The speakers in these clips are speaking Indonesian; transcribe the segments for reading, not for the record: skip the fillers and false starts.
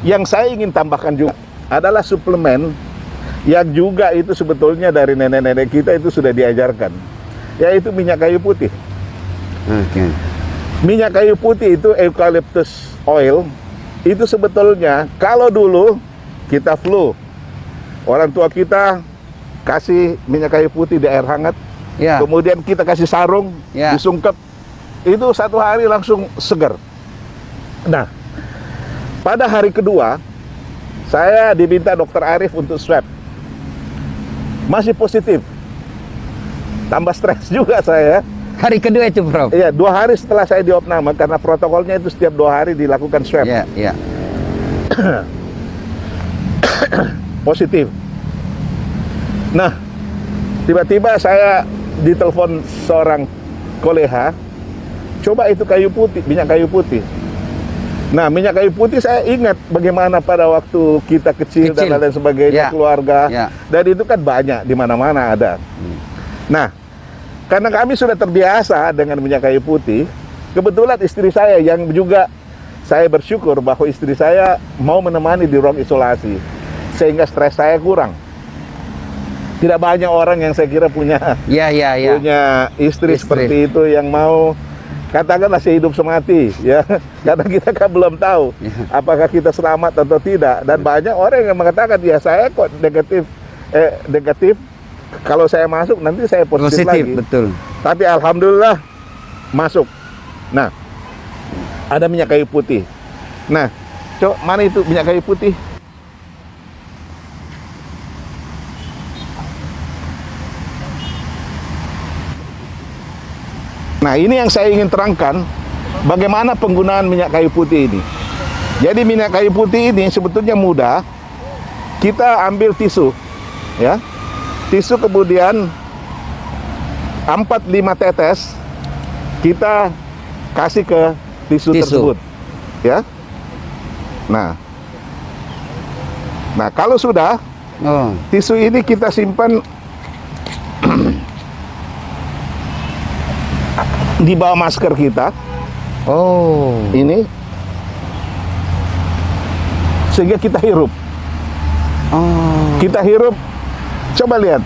Yang saya ingin tambahkan juga adalah suplemen yang juga itu sebetulnya dari nenek-nenek kita itu sudah diajarkan, yaitu minyak kayu putih. Oke. Minyak kayu putih itu eucalyptus oil. Itu sebetulnya kalau dulu kita flu, orang tua kita kasih minyak kayu putih di air hangat, Ya. kemudian kita kasih sarung, Ya. disungkep, itu 1 hari langsung segar. Nah, pada hari kedua, saya diminta Dokter Arif untuk swab. Masih positif. Tambah stres juga saya. Hari kedua itu, Prof. Iya, 2 hari setelah saya diopname, karena protokolnya itu setiap 2 hari dilakukan swab. Ya, ya. Positif. Nah, tiba-tiba saya ditelepon seorang kolega, coba itu kayu putih, minyak kayu putih. Nah, minyak kayu putih saya ingat bagaimana pada waktu kita kecil dan lain sebagainya, Ya. keluarga. Ya. Dan itu kan banyak, di mana-mana ada. Nah, karena kami sudah terbiasa dengan minyak kayu putih, kebetulan istri saya yang juga, saya bersyukur bahwa istri saya mau menemani di ruang isolasi, sehingga stres saya kurang. Tidak banyak orang yang saya kira punya Ya, ya, ya. punya istri seperti itu yang mau katakanlah sehidup semati, ya. Karena kita kan belum tahu apakah kita selamat atau tidak. Dan banyak orang yang mengatakan, ya saya kok negatif, kalau saya masuk nanti saya positif lagi. Betul. Tapi alhamdulillah masuk. Nah, ada minyak kayu putih. Nah, mana itu minyak kayu putih? Nah, ini yang saya ingin terangkan, bagaimana penggunaan minyak kayu putih ini. Jadi minyak kayu putih ini sebetulnya mudah. Kita ambil tisu, ya. Tisu kemudian 4-5 tetes kita kasih ke tisu tersebut, ya. Nah, kalau sudah, tisu ini kita simpan di bawah masker kita. Ini sehingga kita hirup. Kita hirup. Coba lihat.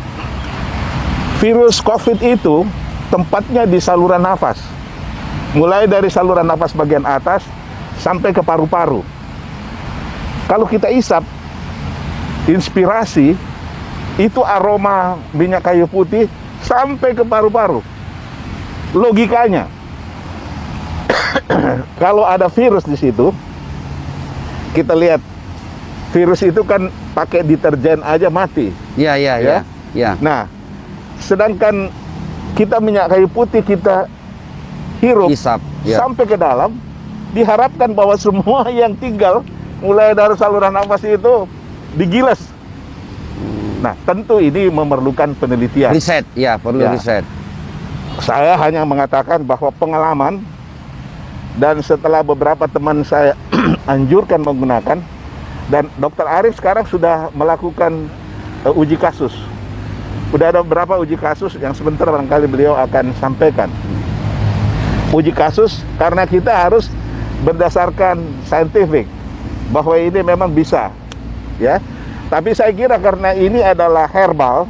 Virus COVID itu tempatnya di saluran nafas. Mulai dari saluran nafas bagian atas sampai ke paru-paru. Kalau kita isap, inspirasi, itu aroma minyak kayu putih sampai ke paru-paru. Logikanya, kalau ada virus di situ, kita lihat virus itu kan pakai deterjen aja mati. Ya. Nah, sedangkan kita minyak kayu putih kita hirup, Isap, ya. sampai ke dalam, diharapkan bahwa semua yang tinggal mulai dari saluran nafas itu digilas. Nah, tentu ini memerlukan penelitian. Riset, ya, perlu Ya. riset. Saya hanya mengatakan bahwa pengalaman, dan setelah beberapa teman saya anjurkan menggunakan, dan Dokter Arif sekarang sudah melakukan uji kasus. Sudah ada beberapa uji kasus yang sebentar barangkali beliau akan sampaikan. Uji kasus karena kita harus berdasarkan saintifik bahwa ini memang bisa, ya. Tapi saya kira karena ini adalah herbal,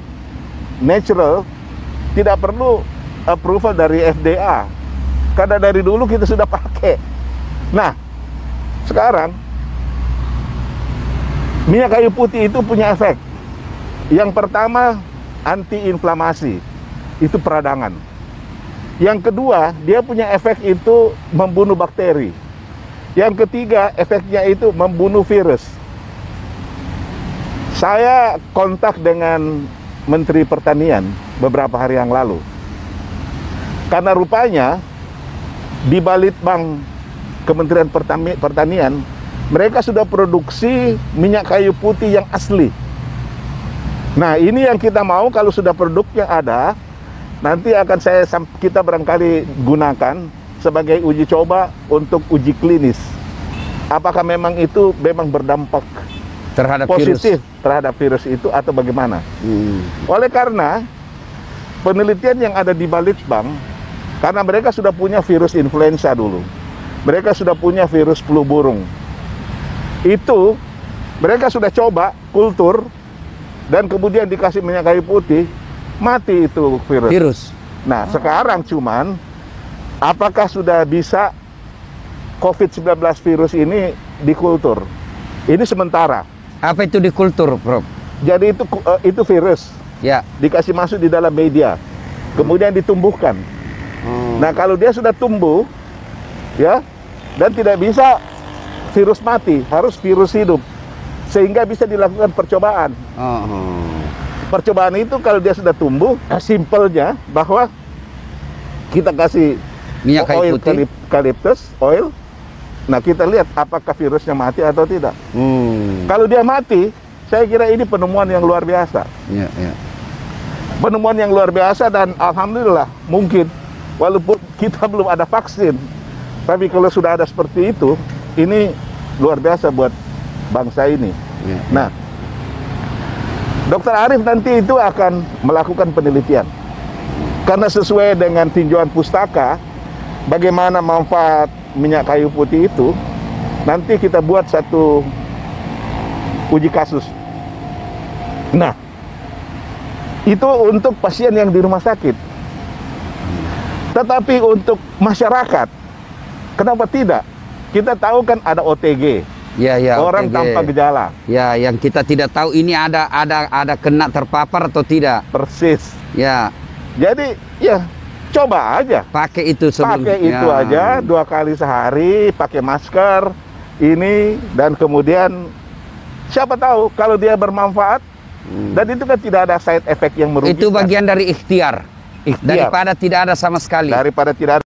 natural, tidak perlu approval dari FDA, karena dari dulu kita sudah pakai. Nah, sekarang minyak kayu putih itu punya efek. Yang pertama, anti-inflamasi, itu peradangan. Yang kedua, dia punya efek itu membunuh bakteri. Yang ketiga, efeknya itu membunuh virus. Saya kontak dengan Menteri Pertanian beberapa hari yang lalu. Karena rupanya di Balitbang Kementerian Pertanian, mereka sudah produksi minyak kayu putih yang asli. Nah, ini yang kita mau, kalau sudah produknya ada, nanti akan kita barangkali gunakan sebagai uji coba untuk uji klinis. Apakah memang itu memang berdampak Terhadap positif virus. terhadap virus itu atau bagaimana? Oleh karena penelitian yang ada di Balitbang, karena mereka sudah punya virus influenza dulu, mereka sudah punya virus flu burung. Itu mereka sudah coba kultur dan kemudian dikasih minyak kayu putih, mati itu virus. Nah, sekarang cuman apakah sudah bisa COVID-19 virus ini dikultur? Ini sementara. Apa itu dikultur, Prof? Jadi itu virus. Ya. Dikasih masuk di dalam media. Kemudian ditumbuhkan. Nah, kalau dia sudah tumbuh ya, dan tidak bisa virus mati, harus virus hidup. Sehingga bisa dilakukan percobaan. Percobaan itu kalau dia sudah tumbuh, simpelnya bahwa kita kasih Minyak kayu oil putih. eucalyptus oil. Nah, kita lihat apakah virusnya mati atau tidak. Kalau dia mati, saya kira ini penemuan yang luar biasa. Ya, ya. Penemuan yang luar biasa dan alhamdulillah mungkin walaupun kita belum ada vaksin, tapi kalau sudah ada seperti itu, ini luar biasa buat bangsa ini. Ya. Nah, Dr. Arief nanti itu akan melakukan penelitian. Karena sesuai dengan tinjauan pustaka, bagaimana manfaat minyak kayu putih itu, nanti kita buat satu uji kasus. Nah, itu untuk pasien yang di rumah sakit. Tetapi untuk masyarakat, kenapa tidak? Kita tahu kan ada OTG, Ya, ya. orang OTG. tanpa gejala. Ya, yang kita tidak tahu ini ada kena terpapar atau tidak. Persis. Ya, Jadi ya coba aja. pakai itu sebelum. Pakai itu Ya. aja 2 kali sehari, pakai masker ini, dan kemudian siapa tahu kalau dia bermanfaat. Dan itu kan tidak ada side effect yang merugikan. Itu bagian dari ikhtiar. Ikhtiar. Daripada tidak ada sama sekali. Daripada tidak ada